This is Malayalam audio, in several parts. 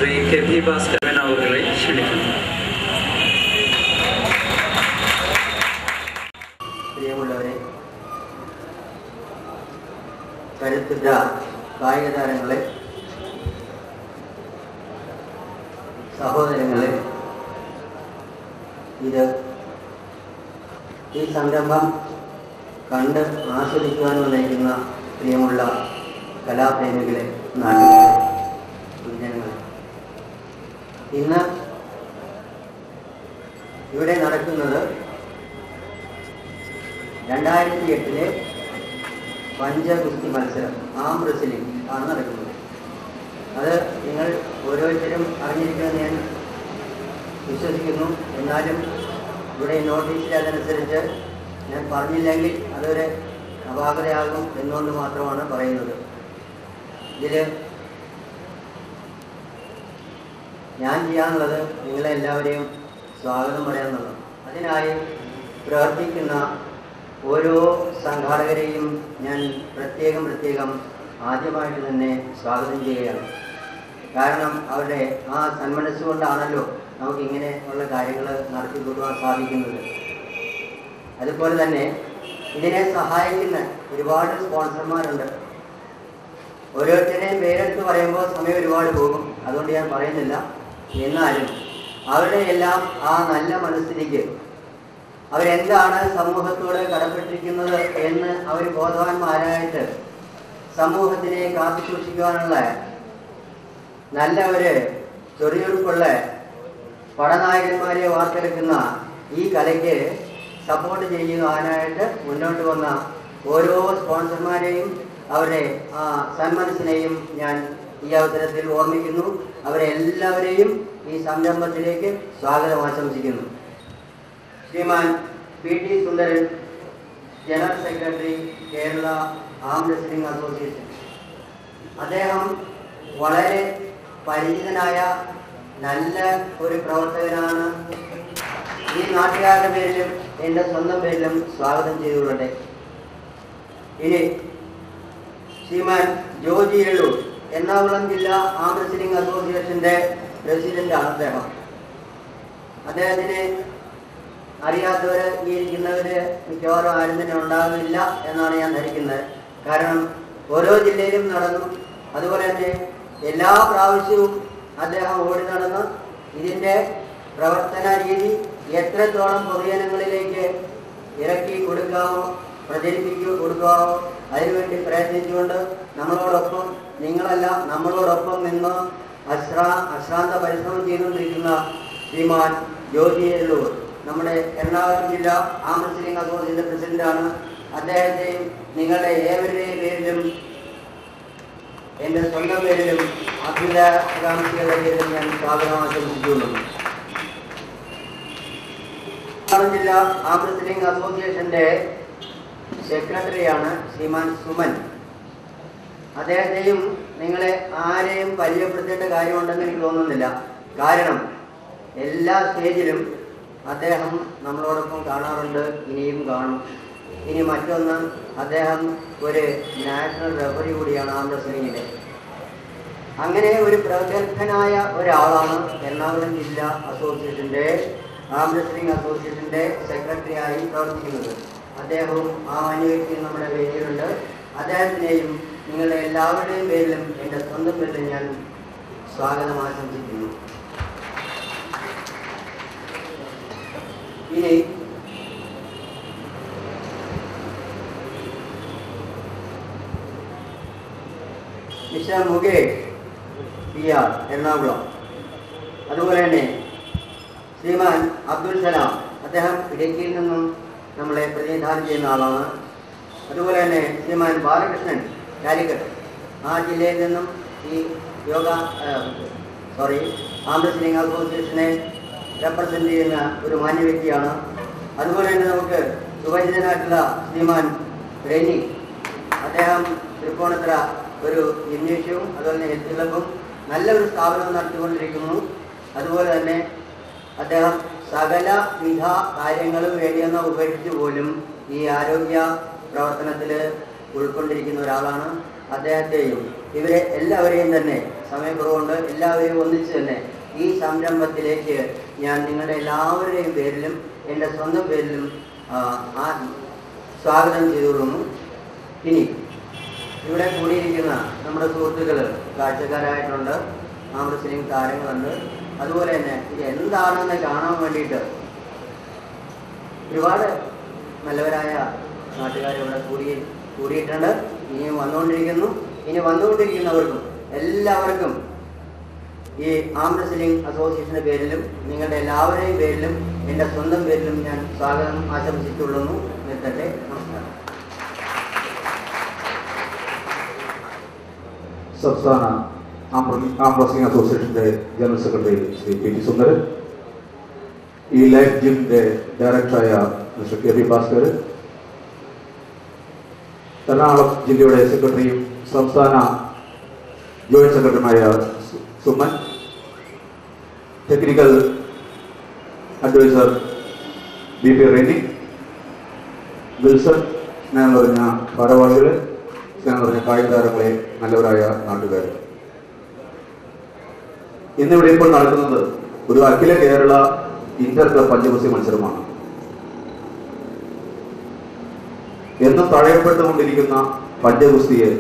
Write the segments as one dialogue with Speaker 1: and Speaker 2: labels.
Speaker 1: ശ്രീ കെ പി ഭാസ്കരൻ അവരെ ക്ഷണിക്കുന്നു.
Speaker 2: പ്രിയമുള്ളവരെ, കരുത്തുറ്റ കായിക താരങ്ങളെ, സഹോദരങ്ങളെ, ഈ സംരംഭം കണ്ട് ആസ്വദിക്കുവാൻ വന്നിരിക്കുന്ന പ്രിയമുള്ള കലാപ്രേമികളെ, നാട്ടുകാരെ, പൊതുജനങ്ങളെ, ഇന്ന് ഇവിടെ നടക്കുന്നത് 2008 പഞ്ചഗുസ്തി മത്സരം, ആം റെസ്ലിംഗ് ആണ് നടക്കുന്നത്. അത് നിങ്ങൾ ഓരോരുത്തരും അറിഞ്ഞിരിക്കുമെന്ന് ഞാൻ വിശ്വസിക്കുന്നു. എന്നാലും ഇവിടെ നോട്ടീസിൽ അതനുസരിച്ച് ഞാൻ പറഞ്ഞില്ലെങ്കിൽ അതൊരു അപാകതയാകും എന്നുകൊണ്ട് മാത്രമാണ് പറയുന്നത്. ഇതിൽ ഞാൻ ചെയ്യാനുള്ളത് നിങ്ങളെല്ലാവരെയും സ്വാഗതം പറയാനുള്ളത്. അതിനായി പ്രവർത്തിക്കുന്ന ഓരോ സംഘാടകരെയും ഞാൻ പ്രത്യേകം ആദ്യമായിട്ട് തന്നെ സ്വാഗതം ചെയ്യുകയാണ്. കാരണം അവരുടെ ആ സന്മനസ്സുകൊണ്ടാണല്ലോ നമുക്കിങ്ങനെ ഉള്ള കാര്യങ്ങൾ നടത്തിക്കൊണ്ടുപോകാൻ സാധിക്കുന്നത്. അതുപോലെ തന്നെ ഇതിനെ സഹായിക്കുന്ന ഒരുപാട് സ്പോൺസർമാരുണ്ട്. ഓരോരുത്തരെയും പേരെടുത്ത് പറയുമ്പോൾ സമയം ഒരുപാട് പോകും, അതുകൊണ്ട് ഞാൻ പറയുന്നില്ല. എന്നാലും അവരുടെ എല്ലാം ആ നല്ല മനസ്ഥിതിക്ക് അവരെന്താണ് സമൂഹത്തോട് കടപ്പെട്ടിരിക്കുന്നത് എന്ന് അവർ ബോധവാന്മാരായിട്ട് സമൂഹത്തിനെ കാത്തുസൂക്ഷിക്കുവാനുള്ള നല്ല ഒരു ചൊറിയൊടുപ്പുള്ള പടനായകന്മാരെ വാർത്തെടുക്കുന്ന ഈ കലയ്ക്ക് സപ്പോർട്ട് ചെയ്യുവാനായിട്ട് മുന്നോട്ട് വന്ന ഓരോ സ്പോൺസർമാരെയും അവരുടെ ആ സന്മനസ്സിനെയും ഞാൻ ഈ അവസരത്തിൽ ഓർമ്മിക്കുന്നു. അവരെ എല്ലാവരെയും ഈ സംരംഭത്തിലേക്ക് സ്വാഗതം ആശംസിക്കുന്നു. Sriman P T Sundaran, general secretary, Kerala arm wrestling association. അദ്ദേഹം വളരെ പരിചിതനായ നല്ല ഒരു പ്രവർത്തകനാണ്. ഈ നാട്ടുകാരുടെ പേരിലും എൻ്റെ സ്വന്തം പേരിലും സ്വാഗതം ചെയ്തുകൊള്ളട്ടെ. ഇനി ശ്രീമാൻ ജോജി എള്ളൂർ, എറണാകുളം ജില്ലാ ആം റെസ്ലിംഗ് അസോസിയേഷൻ്റെ പ്രസിഡന്റാണ് അദ്ദേഹം. അദ്ദേഹത്തിന് അറിയാത്തവർ ഈ ഇരിക്കുന്നവര് മിക്കവാറും ആരും തന്നെ ഉണ്ടാകുന്നില്ല എന്നാണ് ഞാൻ ധരിക്കുന്നത്. കാരണം ഓരോ ജില്ലയിലും നടന്നു. അതുപോലെ തന്നെ എല്ലാ പ്രാവശ്യവും അദ്ദേഹം ഓടി നടന്ന് ഇതിൻ്റെ പ്രവർത്തന രീതി എത്രത്തോളം പൊതുജനങ്ങളിലേക്ക് ഇറക്കി കൊടുക്കാമോ, കൊടുക്കാമോ അതിനുവേണ്ടി പ്രയത്നിച്ചുകൊണ്ട് നമ്മളോടൊപ്പം, നിങ്ങളല്ല നമ്മളോടൊപ്പം നിന്ന് അശ്രാന്ത പരിശ്രമം ചെയ്തുകൊണ്ടിരിക്കുന്ന ശ്രീമാൻ ജോജി എള്ളൂർ നമ്മുടെ എറണാകുളം ജില്ലാ ആം റെസ്ലിംഗ് അസോസിയേഷൻ്റെ പ്രസിഡന്റാണ്. അദ്ദേഹത്തെയും നിങ്ങളുടെ ഏവരുടെയും പേരിലും എൻ്റെ സ്വന്തം പേരിലും അഭ്യുദയകാംക്ഷികളുടെ പേരിലും ഞാൻ സ്വാഗതം ആശംസിക്കുന്നു. എറണാകുളം ജില്ലാ ആം റെസ്ലിംഗ് അസോസിയേഷൻ്റെ സെക്രട്ടറിയാണ് ശ്രീമാൻ സുമൻ. അദ്ദേഹത്തെയും നിങ്ങളെ ആരെയും പരിചയപ്പെടുത്തേണ്ട കാര്യമുണ്ടെന്ന് എനിക്ക് തോന്നുന്നില്ല. കാരണം എല്ലാ സ്റ്റേജിലും അദ്ദേഹം നമ്മളോടൊപ്പം കാണാറുണ്ട്, ഇനിയും കാണും. ഇനി മറ്റൊന്ന്, അദ്ദേഹം ഒരു നാഷണൽ റെഫറി കൂടിയാണ് ആം റെസ്ലിംഗിൻ്റെ. അങ്ങനെ ഒരു പ്രഗത്ഭനായ ഒരാളാണ് എറണാകുളം ജില്ലാ അസോസിയേഷൻ്റെ ആം റെസ്ലിംഗ് അസോസിയേഷൻ്റെ സെക്രട്ടറിയായി പ്രവർത്തിക്കുന്നത്. അദ്ദേഹവും ആ മാന്യവ്യക്തിയും നമ്മുടെ വേദിയിലുണ്ട്. അദ്ദേഹത്തിനെയും നിങ്ങളുടെ എല്ലാവരുടെയും പേരിലും എൻ്റെ സ്വന്തം പേരിലും ഞാൻ സ്വാഗതം ആശംസിക്കുന്നു. ഇനി മിസ്റ്റർ മുകേഷ് PR, എറണാകുളം. അതുപോലെ തന്നെ ശ്രീമാൻ അബ്ദുൽ സലാം, അദ്ദേഹം ഇടുക്കിയിൽ നിന്നും നമ്മളെ പ്രതിനിധാനം ചെയ്യുന്ന ആളാണ്. അതുപോലെ തന്നെ ശ്രീമാൻ ബാലകൃഷ്ണൻ, കാലിക്കറ്റ്, ആ ജില്ലയിൽ നിന്നും ഈ ആം റെസ്ലിംഗ് അസോസിയേഷനെ റെപ്രസെൻ്റ് ചെയ്യുന്ന ഒരു മാന്യ വ്യക്തിയാണ്. അതുപോലെ തന്നെ നമുക്ക് സുപരിചിതനായിട്ടുള്ള ശ്രീമാൻ റെനി, അദ്ദേഹം തൃപ്പൂണിത്തുറ ഒരു ജിംനേഷ്യവും അതുപോലെ തന്നെ ഹെൽത്ത് ക്ലബും നല്ലൊരു സ്ഥാപനം നടത്തിക്കൊണ്ടിരിക്കുന്നു. അതുപോലെ തന്നെ അദ്ദേഹം സകലവിധ കാര്യങ്ങളും വേണ്ടിയെന്ന് ഉപേക്ഷിച്ച് പോലും ഈ ആരോഗ്യ പ്രവർത്തനത്തിൽ ഉൾക്കൊണ്ടിരിക്കുന്ന ഒരാളാണ്. അദ്ദേഹത്തെയും ഇവരെ എല്ലാവരെയും തന്നെ സമയക്കുറവുകൊണ്ട് എല്ലാവരെയും ഒന്നിച്ച് തന്നെ ഈ സംരംഭത്തിലേക്ക് ഞാൻ നിങ്ങളുടെ എല്ലാവരുടെയും പേരിലും എൻ്റെ സ്വന്തം പേരിലും സ്വാഗതം ചെയ്തുകൊള്ളുന്നു. ഇനി ഇവിടെ കൂടിയിരിക്കുന്ന നമ്മുടെ സുഹൃത്തുക്കൾ കാഴ്ചക്കാരായിട്ടുണ്ട്, മുസ്ലിം താരങ്ങളുണ്ട്. അതുപോലെ തന്നെ ഇത് എന്താണെന്ന് കാണാൻ വേണ്ടിയിട്ട് ഒരുപാട് നല്ലവരായ നാട്ടുകാരിവിടെ കൂടിയിട്ടുണ്ട്. ഇനിയും വന്നുകൊണ്ടിരിക്കുന്നു. ഇനി വന്നുകൊണ്ടിരിക്കുന്നവർക്കും എല്ലാവർക്കും ഈ ആം റെസ്ലിംഗ് അസോസിയേഷൻ്റെ പേരിലും നിങ്ങളുടെ എല്ലാവരുടെയും പേരിലും എൻ്റെ സ്വന്തം പേരിലും ഞാൻ സ്വാഗതം ആശംസിച്ചുകൊള്ളുന്നു. നിർത്തട്ടെ. നമസ്കാരം.
Speaker 3: സംസ്ഥാന ആം റെസ്ലിംഗ് അസോസിയേഷൻ്റെ general secretary Shri P T Sundaran, ഈ ലൈഫ് ജിമ്മിൻ്റെ ഡയറക്ടറായ mister K P Bhaskar, Ernakulam ജില്ലയുടെ സെക്രട്ടറിയും സംസ്ഥാന ജോയിന്റ് സെക്രട്ടറിയുമായ Suman, technical adviser B P Reni, Wilson, സ്നേഹം നിറഞ്ഞ ഭാരവാഹികളെ, സ്നേഹം നിറഞ്ഞ കായിക താരങ്ങളെ, നല്ലവരായ നാട്ടുകാർ, ഇന്നിവിടെ ഇപ്പോൾ നടക്കുന്നത് ഒരു അഖില കേരള ഇന്റർ ക്ലബ് പഞ്ചഗുസ്തി മത്സരമാണ്. എന്നും തഴയപ്പെട്ടുകൊണ്ടിരിക്കുന്ന പഞ്ചഗുസ്തിയെ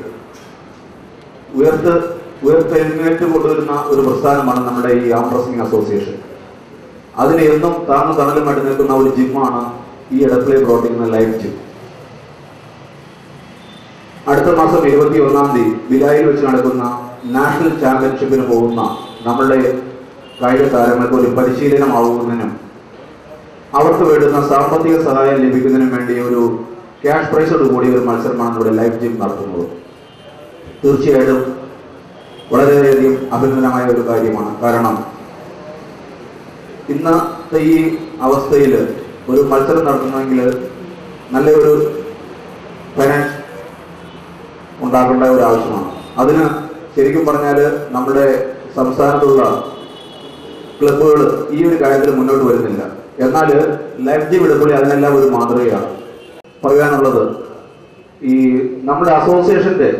Speaker 3: ഉയർത്തെഴുന്നേറ്റ് കൊണ്ടുവരുന്ന ഒരു പ്രസ്ഥാനമാണ് നമ്മുടെ ഈ ആം റെസ്ലിംഗ് അസോസിയേഷൻ. അതിന് എന്നും താങ്ങും തണലുമായിട്ട് നിൽക്കുന്ന ഒരു ജിമ്മാണ് ഈ എടപ്പള്ളി പ്രവർത്തിക്കുന്ന ലൈഫ് ജിം. അടുത്ത മാസം 21-ാം തീയതി ബിലായിൽ വെച്ച് നടക്കുന്ന നാഷണൽ ചാമ്പ്യൻഷിപ്പിന് പോകുന്ന നമ്മളുടെ കായിക താരങ്ങൾക്ക് ഒരു പരിശീലനമാവുന്നതിനും അവർക്ക് വേണ്ടുന്ന സാമ്പത്തിക സഹായം ലഭിക്കുന്നതിനും വേണ്ടി ഒരു ക്യാഷ് പ്രൈസോട് കൂടിയ ഒരു മത്സരമാണ് ഇവിടെ ലൈഫ് ജിം നടത്തുന്നത്. തീർച്ചയായിട്ടും വളരെയധികം അഭിനന്ദനമായ ഒരു കാര്യമാണ്. കാരണം ഇന്നത്തെ ഈ അവസ്ഥയിൽ ഒരു മത്സരം നടത്തണമെങ്കിൽ നല്ലൊരു ഫൈനാൻസ് ഉണ്ടാക്കേണ്ട ഒരു ആവശ്യമാണ്. അതിന് ശരിക്കും പറഞ്ഞാൽ നമ്മുടെ സംസ്ഥാനത്തുള്ള ക്ലബ്ബുകൾ ഈ ഒരു കാര്യത്തിൽ മുന്നോട്ട് വരുന്നില്ല. എന്നാൽ ലൈഫ് ജിം എടപ്പള്ളി അതിനെല്ലാം ഒരു മാതൃകയാണ്. പറയാനുള്ളത്, ഈ നമ്മുടെ അസോസിയേഷന്റെ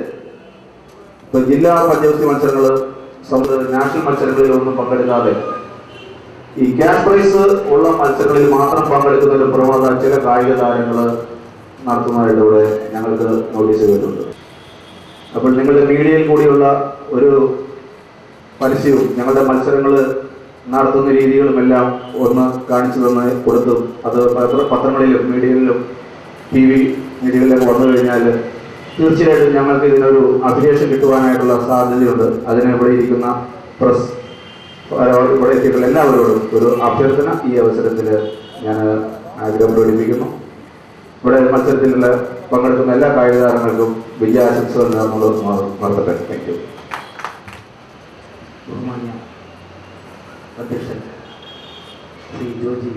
Speaker 3: ഇപ്പൊ ജില്ലാ പഞ്ചഗുസ്തി മത്സരങ്ങൾ, നാഷണൽ മത്സരങ്ങളിൽ ഒന്നും പങ്കെടുക്കാതെ ഈ ക്യാഷ് പ്രൈസ് ഉള്ള മത്സരങ്ങളിൽ മാത്രം പങ്കെടുക്കുന്ന ഒരു പ്രവണത ചില കായിക താരങ്ങൾ നടത്തുന്നതായിട്ട് ഇവിടെ ഞങ്ങൾക്ക് നോട്ടീസ് ചെയ്തിട്ടുണ്ട്. അപ്പോൾ നിങ്ങളുടെ മീഡിയയിൽ കൂടിയുള്ള ഒരു പരസ്യവും ഞങ്ങളുടെ മത്സരങ്ങൾ നടത്തുന്ന രീതികളുമെല്ലാം ഒന്ന് കാണിച്ചു തന്ന് കൊടുത്തും അത് പത്രങ്ങളിലും മീഡിയയിലും TV മീഡിയകളിലൊക്കെ വന്നു കഴിഞ്ഞാൽ തീർച്ചയായിട്ടും ഞങ്ങൾക്ക് ഇതിനൊരു അഭിലേഷം കിട്ടുവാനായിട്ടുള്ള സാധ്യതയുണ്ട്. അതിന് ഇവിടെ ഇരിക്കുന്ന പ്രസ്, ഇവിടെ എത്തിയിട്ടുള്ള എല്ലാവരോടും ഒരു അഭ്യർത്ഥന ഈ അവസരത്തിൽ ഞാൻ ആഗ്രഹം പ്രകടിപ്പിക്കുന്നു. ഇവിടെ മത്സരത്തിലുള്ള പങ്കെടുക്കുന്ന എല്ലാ കായിക താരങ്ങൾക്കും വിജയാശംസകൾ നേർന്നുള്ളത് നടത്തട്ടെ. Thank you.
Speaker 2: ബഹുമാന്യ അധ്യക്ഷൻ ശ്രീ ജോജി,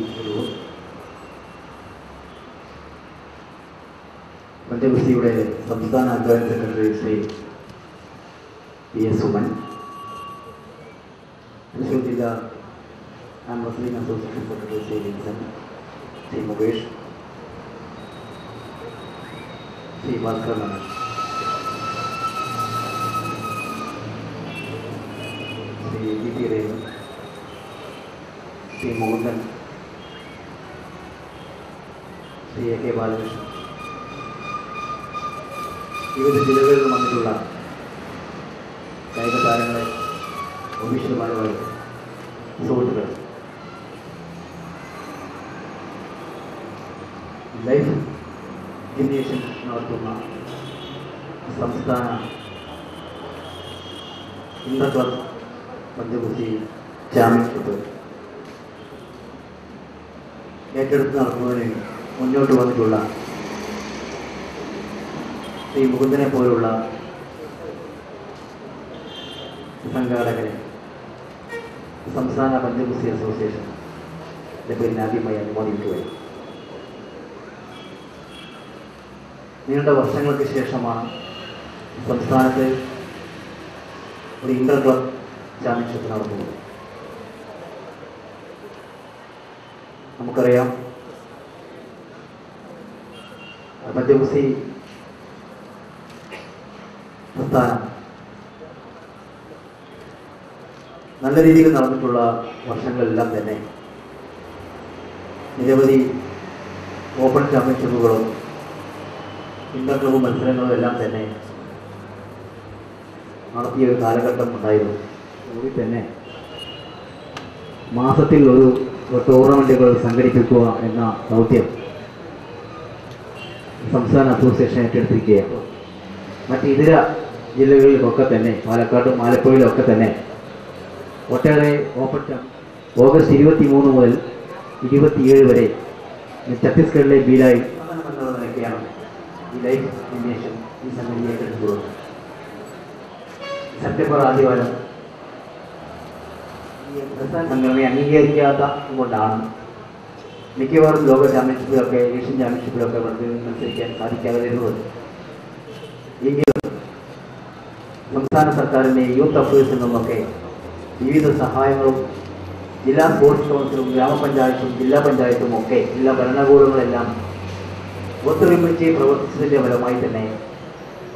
Speaker 2: പഞ്ചഗുസ്തിയുടെ സംസ്ഥാന joint secretary Shri P S Suman, Thrissur ജില്ലാ arm wrestling association secretary Shri Vinson, Shri Mukesh, Shri Bhaskar Manan, Shri B P Revan, Shri Mohan, Shri A K Balakrishnan, വിവിധ ജില്ലകളിൽ വന്നിട്ടുള്ള കായിക താരങ്ങളെ, ഒഫീഷ്യൽമാരുമായി സുഹൃത്തുക്കൾ, ലൈഫ് ജിംനേഷ്യം നടത്തുന്ന സംസ്ഥാന ഇന്റർ ക്ലബ് പഞ്ചഗുസ്തി ചാമ്പ്യൻഷിപ്പ് ഏറ്റെടുത്ത് നടത്തുന്നതിന് മുന്നോട്ട് വന്നിട്ടുള്ള ശ്രീ മുകുന്ദനെ പോലുള്ള സംഘാടകരെ സംസ്ഥാന പഞ്ചഗുസ്തി അസോസിയേഷൻ പേരിൽ ആദ്യമായി അനുമോദിക്കുകയായി. നീണ്ട വർഷങ്ങൾക്ക് ശേഷമാണ് സംസ്ഥാനത്ത് ഒരു ഇന്റർ ക്ലബ് ചാമ്പ്യൻഷിപ്പ് നടത്തുന്നത്. നമുക്കറിയാം, പഞ്ചഗുസ്തി
Speaker 4: പ്രസ്ഥാനം നല്ല രീതിയിൽ നടന്നിട്ടുള്ള വർഷങ്ങളെല്ലാം തന്നെ നിരവധി ഓപ്പൺ ചാമ്പ്യൻഷിപ്പുകളും ഇന്റർ ക്ലബ് മത്സരങ്ങളും എല്ലാം തന്നെ നടത്തിയ ഒരു കാലഘട്ടം ഉണ്ടായിരുന്നു. കൂടി തന്നെ മാസത്തിൽ ഒരു ടൂർണമെൻറ്റുകൾ സംഘടിപ്പിക്കുക എന്ന ദൗത്യം സംസ്ഥാന അസോസിയേഷൻ ഏറ്റെടുത്തിരിക്കുകയാണ്. മറ്റ് ഇതര ജില്ലകളിലൊക്കെ തന്നെ പാലക്കാടും ആലപ്പുഴയിലൊക്കെ തന്നെ ഒട്ടേറെ ഓപ്പൺ ഓഗസ്റ്റ് 23 മുതൽ 27 വരെ ഛത്തീസ്ഗഡിലെ ബീലായി എന്നുള്ള നിലയ്ക്കാണ് ഈ ലൈഫ് ഇൻവേഷൻ ഈ സംഗതി ഏറ്റെടുത്തുള്ളത്. സെപ്റ്റംബർ ആദ്യവാരം ഈ പ്രസ്ഥാന സംഘടനയെ അംഗീകരിക്കാത്ത കൊണ്ടാണ് മിക്കവാറും ലോക ചാമ്പ്യൻഷിപ്പിലൊക്കെ ഏഷ്യൻ ചാമ്പ്യൻഷിപ്പിലൊക്കെ മത്സരിക്കാൻ സാധിക്കാതെ വരുന്നത്. എങ്കിലും സംസ്ഥാന സർക്കാരിൻ്റെ യൂത്ത് അഫയേഴ്സിൽ നിന്നൊക്കെ വിവിധ സഹായങ്ങളും ജില്ലാ സ്പോർട്സ് കൗൺസിലും ഗ്രാമപഞ്ചായത്തും ജില്ലാ പഞ്ചായത്തും ഒക്കെ ജില്ലാ ഭരണകൂടങ്ങളെല്ലാം ഒത്തൊരുമിച്ച് പ്രവർത്തിച്ചതിൻ്റെ ഫലമായി തന്നെ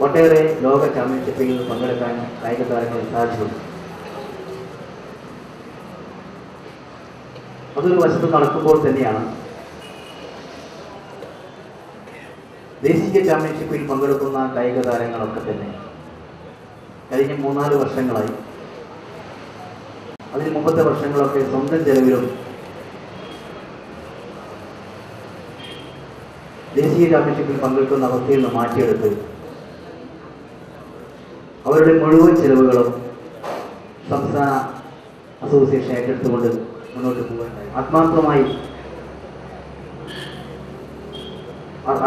Speaker 4: ഒട്ടേറെ ലോക ചാമ്പ്യൻഷിപ്പിൽ പങ്കെടുക്കാൻ കായിക താരങ്ങൾ സാധിച്ചിട്ടുണ്ട്. അതൊരു വശത്ത് നടക്കുമ്പോൾ തന്നെയാണ് ദേശീയ ചാമ്പ്യൻഷിപ്പിൽ പങ്കെടുക്കുന്ന കായിക താരങ്ങളൊക്കെ തന്നെ കഴിഞ്ഞ 3-4 വർഷങ്ങളായി, അതിന് മുമ്പത്തെ വർഷങ്ങളൊക്കെ സ്വന്തം ചെലവിലും ദേശീയ ചാമ്പ്യൻഷിപ്പിൽ പങ്കെടുക്കുന്ന അവസ്ഥയിൽ നിന്ന് മാറ്റിയെടുത്ത് അവരുടെ മുഴുവൻ ചെലവുകളും സംസ്ഥാന അസോസിയേഷൻ ഏറ്റെടുത്തുകൊണ്ട് മുന്നോട്ട് പോകാനായി ആത്മാർത്ഥമായി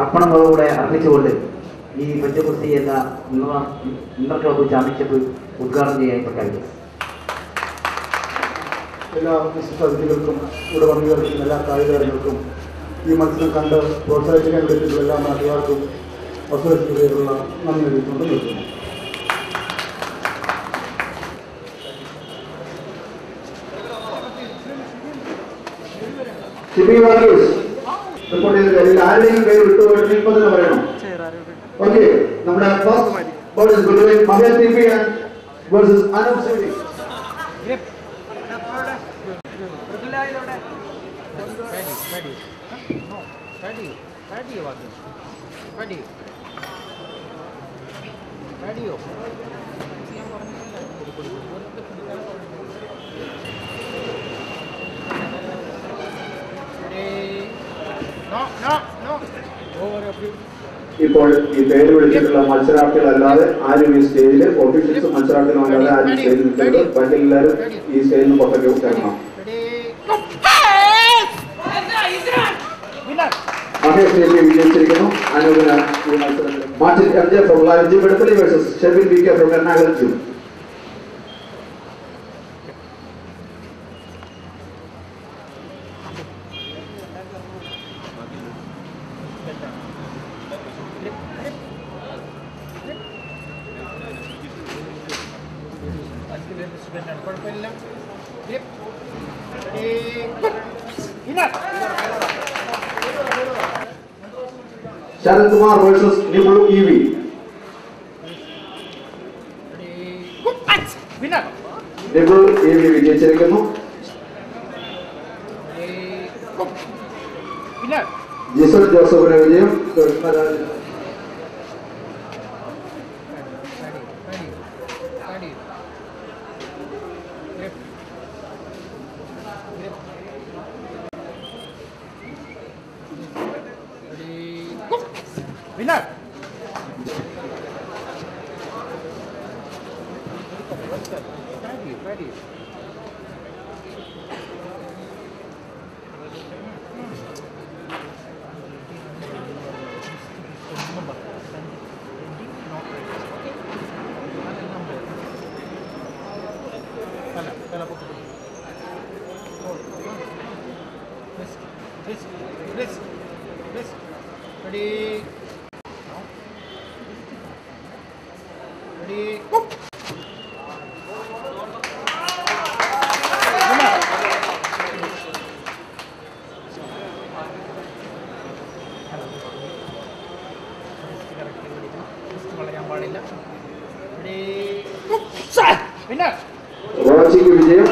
Speaker 4: അർപ്പണങ്ങളോടെ അർപ്പിച്ചുകൊണ്ട് ഈ പഞ്ചഗുസ്തി എന്ന ഇന്റർ ക്ലബ് ചാമ്പ്യൻഷിപ്പ് ഉദ്ഘാടനം ചെയ്യാൻ പ്രഖ്യാപിച്ചു.
Speaker 5: എല്ലാ വിശിഷ്ട അതിഥികൾക്കും ഇവിടെ വന്നു ചേർക്കുന്ന എല്ലാ കായികതാരങ്ങൾക്കും ഈ മത്സരം കണ്ട് പ്രോത്സാഹിപ്പിക്കാൻ വേണ്ടിയിട്ടുള്ള എല്ലാ നാട്ടുകാർക്കും അസോസിയേഷനിലുള്ള നന്ദി അറിയിച്ചുകൊണ്ട് നിർത്തുന്നു. ആരുടെയും പേര് വിട്ടുപോയിട്ട് ഇപ്പൊ തന്നെ പറയണം. ഓക്കെ, നമ്മുടെ first ball is between Mahesh TP versus Anoop Singh. ഇപ്പോൾ ഈ പേര് വിളിച്ചിട്ടുള്ള മത്സരാർത്ഥികളല്ലാതെ ആരും ഈ സ്റ്റേജിൽ ഒഫീഷ്യൽസ് മത്സരാർത്ഥികളല്ലാതെ ആരും സ്റ്റേജിൽ നിൽക്കരുത്. ബാക്കി എല്ലാവരും ഈ സ്റ്റേജിൽ നിന്ന് പുറത്തേക്ക് കയറണം. മഹേഷ് ടിപി വിജയിച്ചിരിക്കുന്നു. അനൂപിന് ഈ മത്സരത്തിൽ Martin M J from live gym Edappally versus Shebin V K from Ernakulam gym. Sarath Kumar versus Nibul EV. Nibul EV വിജയിച്ചിരിക്കുന്നു. ജിസൽ ജോസഫിന്റെ വിജയം.
Speaker 3: റോച്ചിക്ക് വിജയം.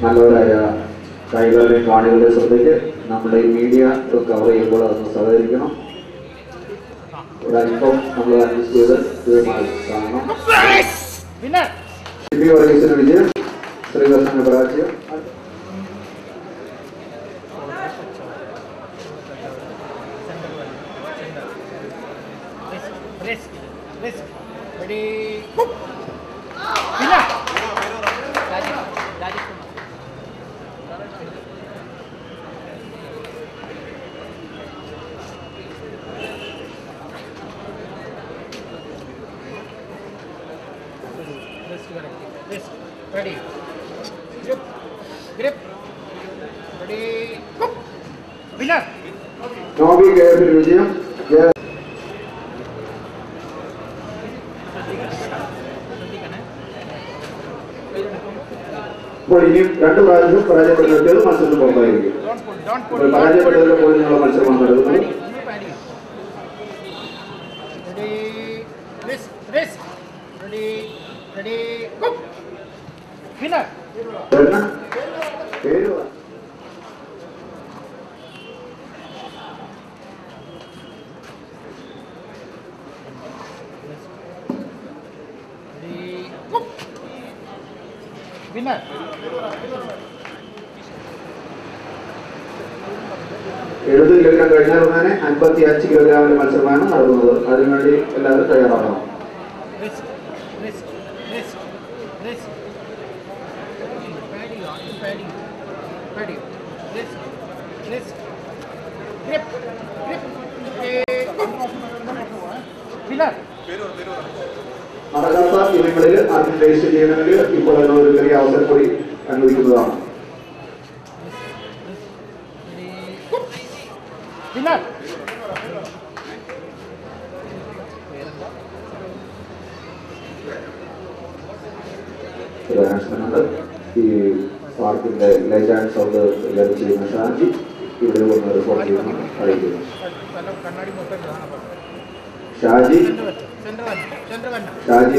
Speaker 3: നല്ലവരായ കായികരുടെയും കാണികളുടെ ശ്രദ്ധയ്ക്ക് നമ്മുടെ മീഡിയ കവർ ചെയ്യുമ്പോൾ അതൊന്ന് സഹകരിക്കണം. ഒരല്പം നമ്മൾ അഡ്ജസ്റ്റ് ചെയ്ത് കാണണം. വർഗീസിന് വിജയം, ശ്രീകൃഷ്ണന് പരാജയം.
Speaker 6: Ready. Grip. Ready. Winner.
Speaker 3: Noby കേരളത്തിൽ വിജയം. അപ്പോൾ ഇനിയും 2 പ്രാവശ്യം പരാജയപ്പെടുന്നവർക്ക് മത്സരത്തിൽ പുറത്തായിരിക്കും. പരാജയപ്പെട്ടവരുടെ പോയി നിന്നുള്ള മത്സരമാണ് നടക്കുന്നത്.
Speaker 6: Winner. Winner.
Speaker 3: എഴുപത് കിലോഗ്രാം കഴിഞ്ഞാൽ ഉടനെ 55 കിലോഗ്രാമിന്റെ മത്സരമാണ് നടക്കുന്നത്. അതിനുവേണ്ടി എല്ലാവരും തയ്യാറാകണം. നടക്കാത്ത ഇനങ്ങളിൽ ആദ്യം രജിസ്റ്റർ ചെയ്യണമെങ്കിൽ ഇപ്പോൾ ഒരു ചെറിയ അവസരം കൂടി അനുവദിക്കുന്നതാണ്. ഈ പാർക്കിന്റെ ലൈറ്റ് ആൻഡ് സൗണ്ട് എല്ലാവരും ചെയ്യുന്ന ഷാജി ഇവിടെ വന്ന് റിപ്പോർട്ട് ചെയ്യുന്നു അറിയിക്കുന്നു. ഷാജി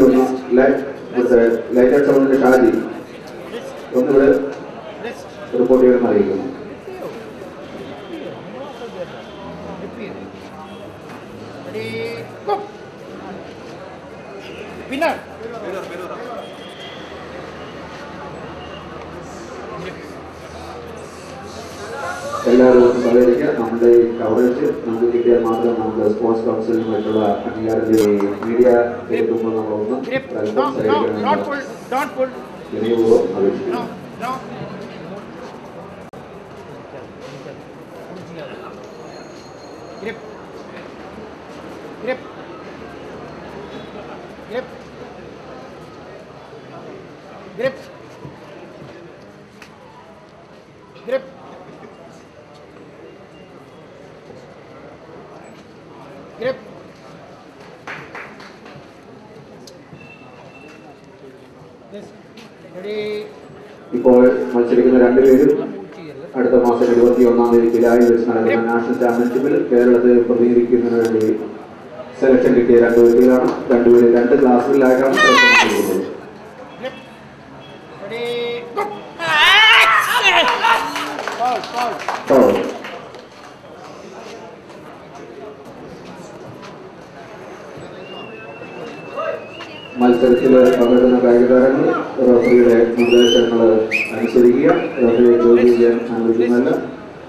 Speaker 3: ഒന്ന് ലൈറ്റ് ആൻഡ് സൗണ്ടിന്റെ ഷാജി ഒന്നിവിടെ റിപ്പോർട്ട് ചെയ്യണമെന്ന് അറിയിക്കുന്നു. എല്ലാവരും സഹകരിക്കുക. നമ്മുടെ കവറേജ് നമുക്ക് കിട്ടിയാൽ മാത്രം നമുക്ക് സ്പോർട്സ് കൗൺസിലുമായിട്ടുള്ള അംഗീകാരം മീഡിയ കേൾക്കുമ്പോൾ നമ്മളൊന്ന് വിനയപൂർവ്വം അപേക്ഷിക്കുന്നു. ഇപ്പോൾ മത്സരിക്കുന്ന 2 പേരും അടുത്ത മാസം 21-ാം തീയതി പിലായിൽ വെച്ച് നടക്കുന്ന നാഷണൽ ചാമ്പ്യൻഷിപ്പിൽ കേരളത്തെ പ്രതിനിധീകരിക്കുന്നതിന് വേണ്ടി സെലക്ഷൻ കിട്ടിയ 2 വ്യക്തികളാണ്. 2 പേര് 2 ക്ലാസുകളിലായിട്ടാണ് സെലക്ഷൻ. മത്സരത്തിൽ പങ്കെടുക്കുന്ന കായികതാരങ്ങൾ റഫറിയുടെ നിർദ്ദേശങ്ങൾ അനുസരിക്കുക. റഫറിയെ ചോദ്യം ചെയ്യാൻ അനുവദിക്കുന്നതല്ല.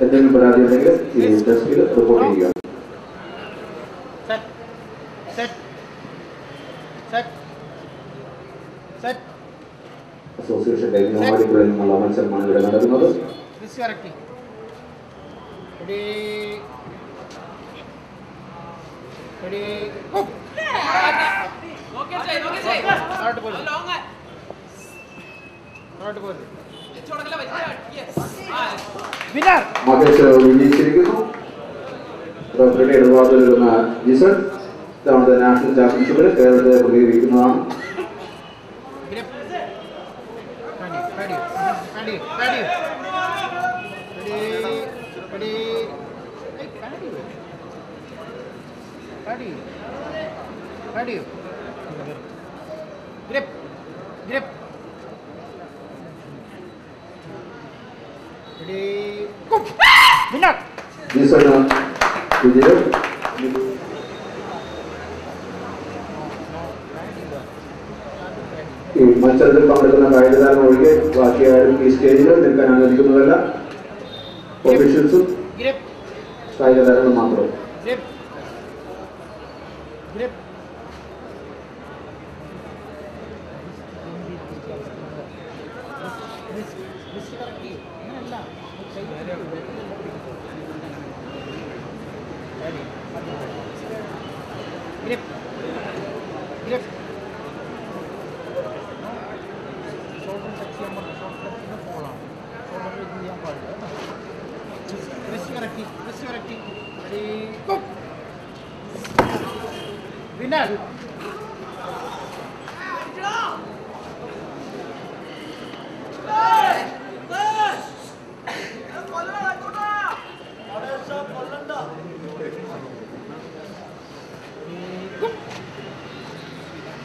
Speaker 3: എന്തെങ്കിലും പരാതി ഉണ്ടെങ്കിൽ ഈ ടെസ്റ്റിൽ റിപ്പോർട്ട് ചെയ്യുക. അസോസിയേഷന്റെ നിയമാവലികളിൽ നിന്നുള്ള മത്സരമാണ് ഇവിടെ നടക്കുന്നത്. മകേഷ് വിജയിച്ചിരിക്കുന്നു. റഫറിയുടെ ഇടപാട് വരുന്ന ജിസൺ തവണത്തെ നാഷണൽ ചാമ്പ്യൻഷിപ്പിൽ കേരളത്തെ പ്രതികരിക്കുന്നതാണ്.
Speaker 6: grip. Ready. Ready. Ready. Grip. Ready. Go. Winner.
Speaker 3: This one, Vijay. ഈ മത്സരത്തിൽ പങ്കെടുക്കുന്ന കായികതാരം ഒഴികെ ബാക്കി ആരും ഈ സ്റ്റേജിൽ നിൽക്കാൻ അനുവദിക്കുന്നതല്ല. ഒഫീഷ്യൽസും കായികതാരങ്ങളും മാത്രം.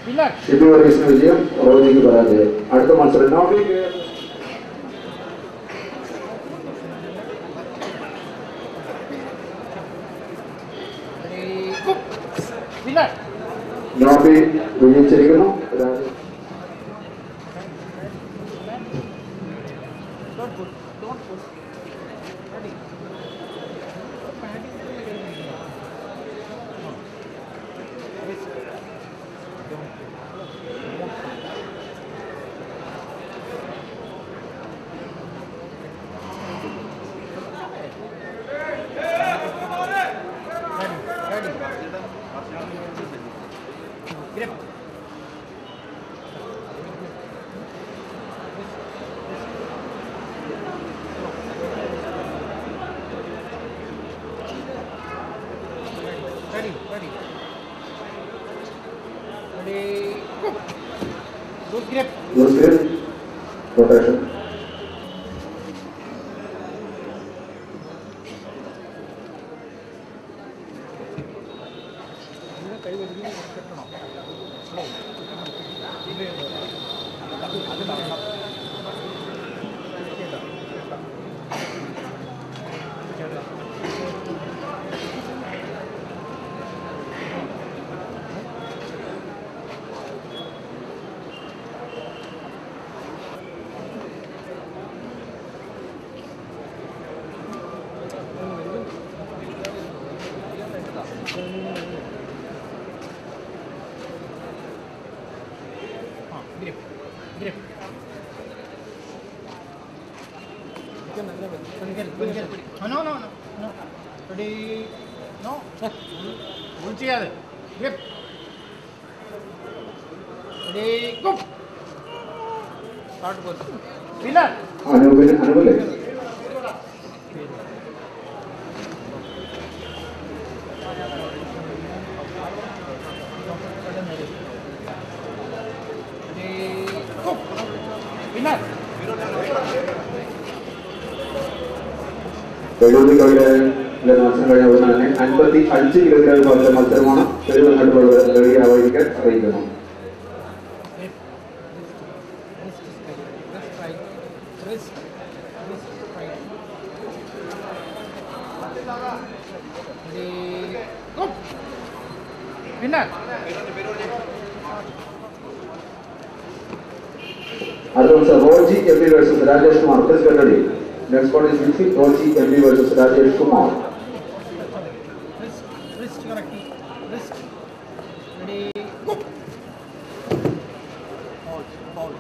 Speaker 6: Winner.
Speaker 3: ഷിബു വർഗീസിന് വിജയം, റോജിക്ക് പരാജയം. അടുത്ത മത്സരം Noby വിജയിച്ചിരിക്കുന്നു.
Speaker 6: Good grip.
Speaker 3: Rotation.
Speaker 6: Grip. No. Ready. No. Hold ചെയ്യാതെ. Grip. Ready. Go. Start good. Winner.
Speaker 3: അനുകൂല. മത്സരം കഴിഞ്ഞ ഉടനെ തന്നെ 55 കിലോഗ്രാം കുറച്ച മത്സരമാണ്. അറിയിക്കാൻ അറിയിക്കുന്നു. അടുത്ത മത്സരം Roji M P versus Rajesh Kumar. Please get ready. Next one is Vicky Roji MB versus Rajesh Kumar.
Speaker 6: Wrist correctly. Wrist. Ready. Go. Ball.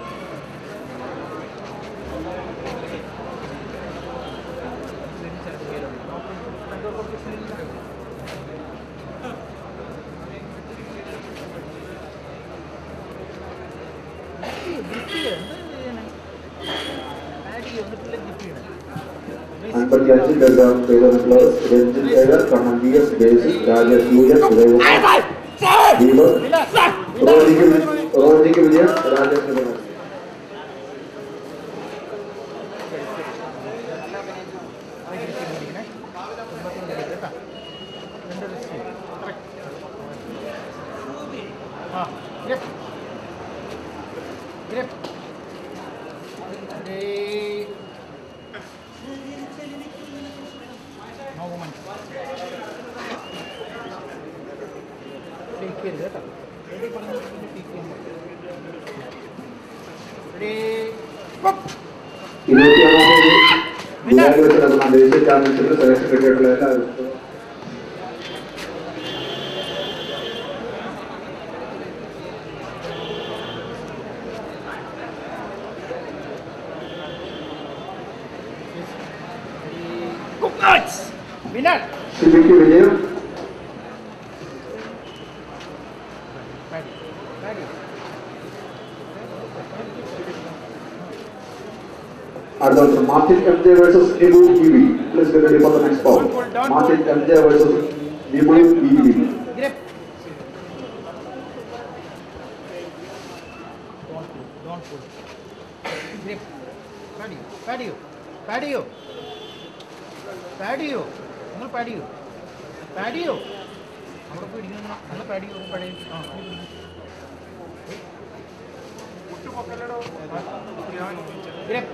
Speaker 3: Roji ke Vijay, Rajesh
Speaker 6: Ready. No moment. Take care. Ready. Ready. Go.
Speaker 3: ദേശീയ ചാമ്പ്യൻഷിപ്പിൽ സെലക്ഷൻ കിട്ടിയിട്ടുള്ള എല്ലാവരും
Speaker 6: Winner.
Speaker 3: ശിബിക്ക് വിജയം. അടുത്ത Martin M J versus Nibu E V. Please get ready for the next bout. Martin M J versus Nibu E V.
Speaker 6: Grip. Don't pull. Grip. Pad you. നമ്മൾ പാഡ് ചെയ്യൂ. അവിടെ പിടിക്കുന്നു. നല്ല പാഡ് ചെയ്യൂ. Grape.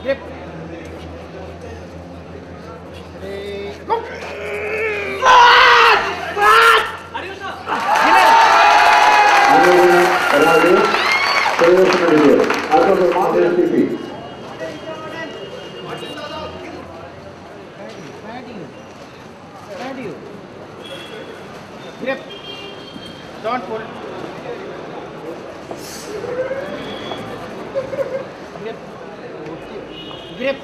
Speaker 6: Grip. Ready, go. Pad you. Grip. Don't pull. Grip.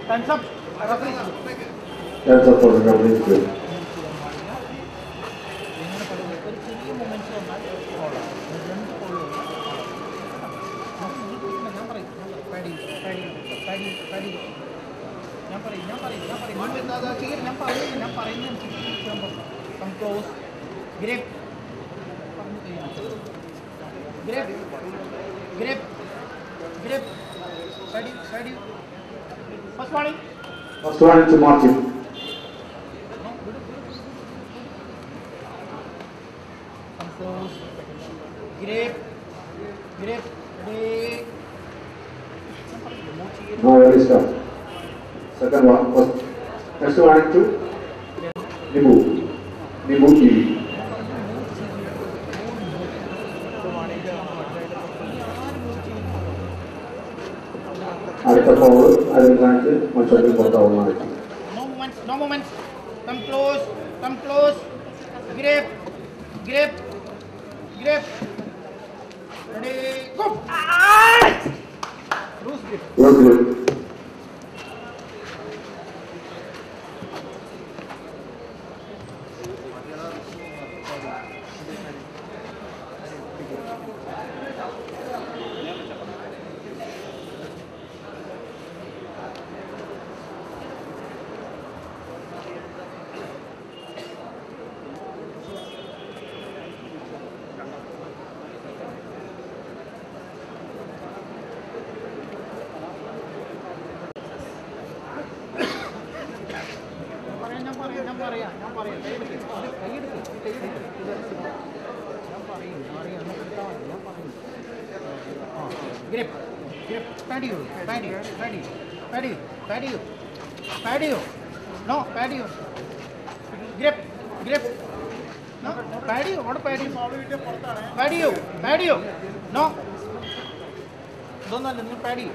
Speaker 6: Time's up.
Speaker 3: That's up for the referee.
Speaker 6: Come close. Grip. Side you. First warning.
Speaker 3: First warning to Martin.
Speaker 6: Come close. Grip. Ready.
Speaker 3: No early start. Second one. Next warning to Nibu E V. അടുത്ത ഫോൾ അതിൽ കാണിച്ച് മത്സരത്തിൽ പുറത്താവുന്നതായിരിക്കും.
Speaker 6: No moments. Come close. Grip. Ready, go. Loose grip. ഞാൻ പറയാം കൈയെടുക്ക് ഞാൻ പറയും ഗ്രേപ്പ് പാഡിയോ നോ പാഡിയോ ഗ്രേപ്പ് നോ പാഡിയോ അവിടെ പാഡിയോ നോ ഇതൊന്നല്ല നിങ്ങൾ പാഡിയോ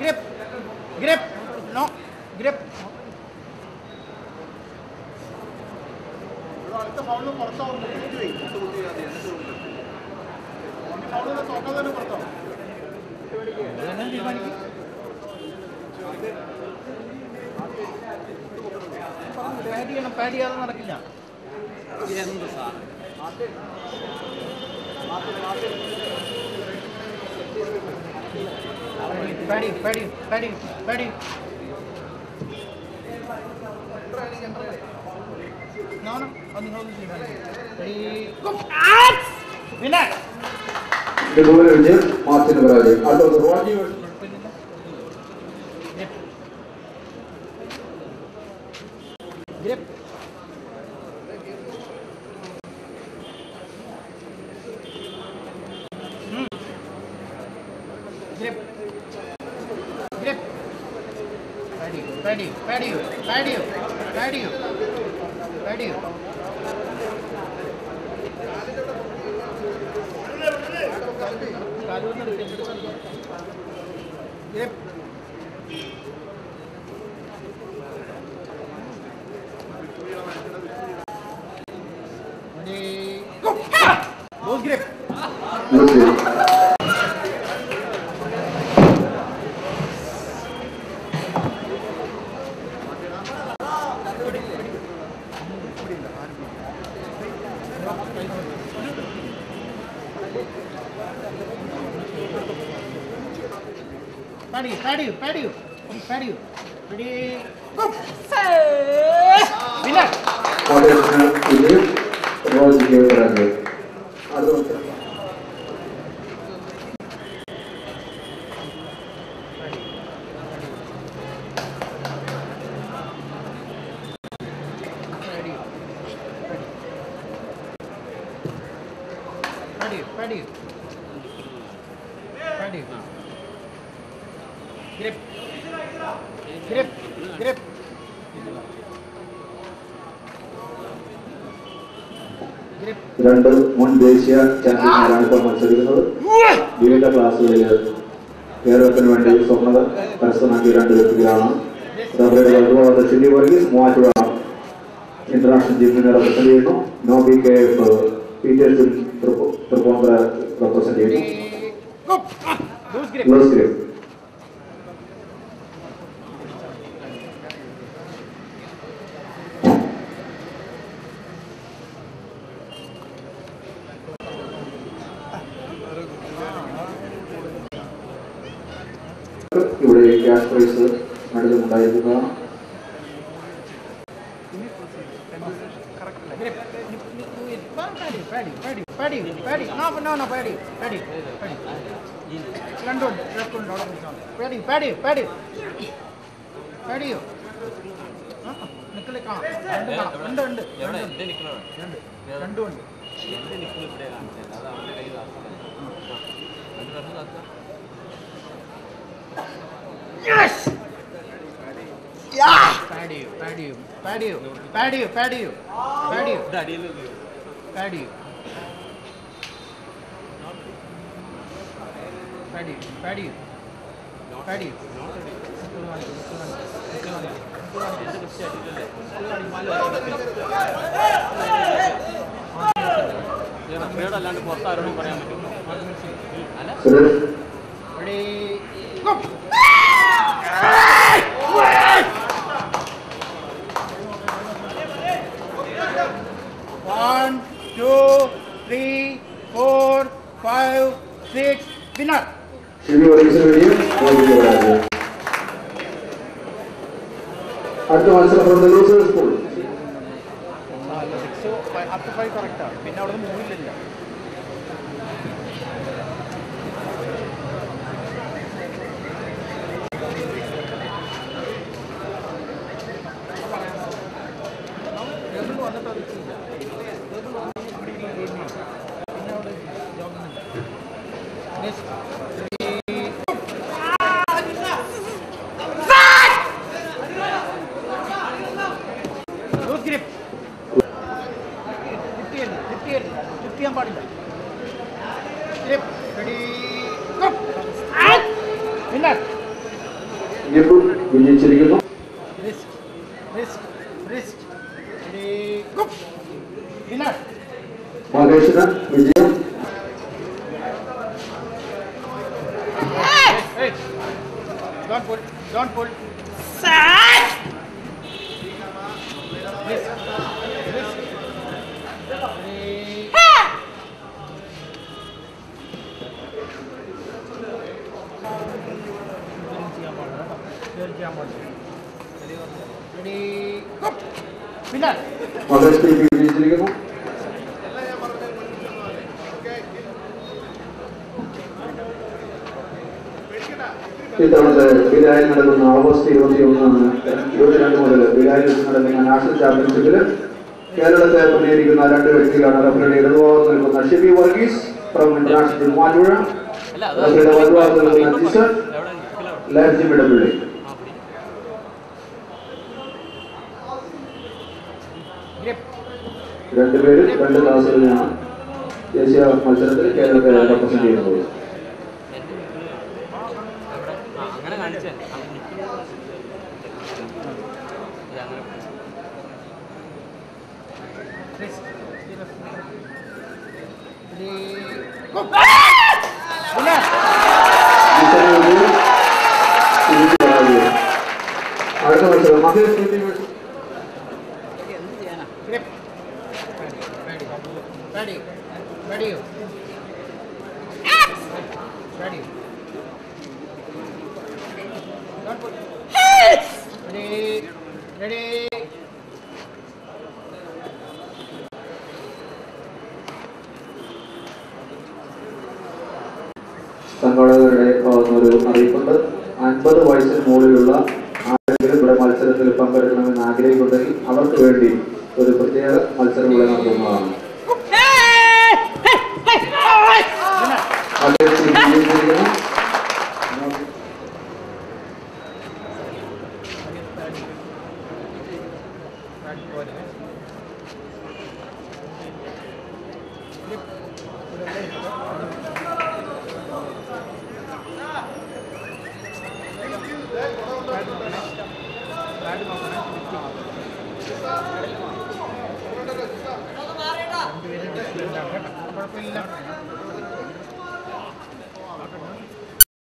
Speaker 6: ഗ്രേപ്പ് നോ ഗ്രേപ്പ് അടുത്ത ഫൗളിൽ പുറത്താവും ഫൗളിൽ തോക്കാൻ തന്നെ പുറത്താവും പാഡ് ചെയ്യാതെ നടക്കില്ല പാടി No, no. On the whole thing. Ready, go. Winner.
Speaker 3: ഇതുപോലെ വിജയം മാർച്ചിന് പരാജയം. അടുത്തത് Roji
Speaker 6: Grip. Grip. Grip. Ready. Grip. Ready, go. Loose grip. Pad you. Ready, go. Winner.
Speaker 3: കോട്ടയത്തിന് വിജയം റോജിക്ക് പരാജയം. അടുത്ത
Speaker 6: Ready. Grip.
Speaker 3: രണ്ട് മുൻ ദേശീയ ചാമ്പ്യന്മാരാണ് ഇപ്പോൾ മത്സരിക്കുന്നത്. വിവിധ ക്ലാസ്സുകളിൽ കേരളത്തിന് വേണ്ടി സ്വർണ്ണ കരസ്ഥമാക്കിയ രണ്ട് വ്യക്തികളാണ്. ചില്ലി വർഗീസ് മൂവാറ്റുപുഴ ഇന്റർനാഷണൽ ടീമിനെ റെപ്രസെന്റ് ചെയ്യുന്നു. Nobi K F Peters Tripunithura represent ചെയ്യുന്നു. Loose grip. ഇവിടെ ക്യാഷ് പ്രൈസ് മെഡലും ഉണ്ടായിരിക്കുന്നതാണ്.
Speaker 6: Ready. No, ready. London, ready. നിക്കല് കാണാം. ഉണ്ട്. രണ്ടുണ്ട്. Yes! Yeah! Pad you.
Speaker 1: അല്ലാണ്ട് പുറത്താരോടും പറയാൻ പറ്റും.
Speaker 6: Ready, go! 1, 2, 3, 4, 5, 6. Winner.
Speaker 3: അടുത്ത മത്സരം ലൂസേഴ്സ് പൂൾ.
Speaker 6: up to 5 കറക്റ്റാണ്. പിന്നെ അവിടെ നിന്ന് മൂവില്ല. പാടില്ല.
Speaker 3: വിജയിച്ചിരിക്കുന്നു. മഹേഷിന് വിജയം.
Speaker 6: Don't pull. Ready, go! winner.
Speaker 3: Makesh P വിജയിച്ചിരിക്കുന്നു. ഇത്തവണത്തെ ബിലായിൽ നടക്കുന്ന ഓഗസ്റ്റ് 22 മുതൽ ബിലായിൽ നടക്കുന്ന നാഷണൽ ചാമ്പ്യൻഷിപ്പിൽ കേരളത്തെ പ്രതിനിധീകരിക്കുന്ന 2 വ്യക്തികളാണ്. റഫറിയുടെ ഇടതുഭാഗത്ത് നിൽക്കുന്ന ഷെബി വർഗീസ് ഫ്രം ഇന്റർനാഷണൽ മൂവാറ്റുപുഴ, റഫറിയുടെ വലതുഭാഗത്ത് നിൽക്കുന്ന ജിസൺ ലാർജി മിടപ്പള്ളി. രണ്ടുപേരും 2 ക്ലാസുകളിലാണ് ദേശീയ മത്സരത്തിൽ കേരളത്തെ റെപ്രസെന്റ് ചെയ്യുന്നത്.
Speaker 1: അങ്ങനെ കാണിച്ചേ
Speaker 3: അടുത്ത മത്സരം Mahesh
Speaker 6: Ready. Ready. Ready. Don't put. Ready. Ready.
Speaker 3: സംഘാടകരുടെ ഒരു അറിയിപ്പുണ്ട്. 50 വയസ്സിന് മുകളിലുള്ള ആരെങ്കിലും ഇവിടെ മത്സരത്തിൽ പങ്കെടുക്കണമെന്ന് ആഗ്രഹിക്കുന്നുണ്ടെങ്കിൽ അവർക്ക് വേണ്ടി ഒരു പ്രത്യേക മത്സരം ഇവിടെ നടത്തുന്നതാണ്.
Speaker 6: കുഴപ്പമില്ല.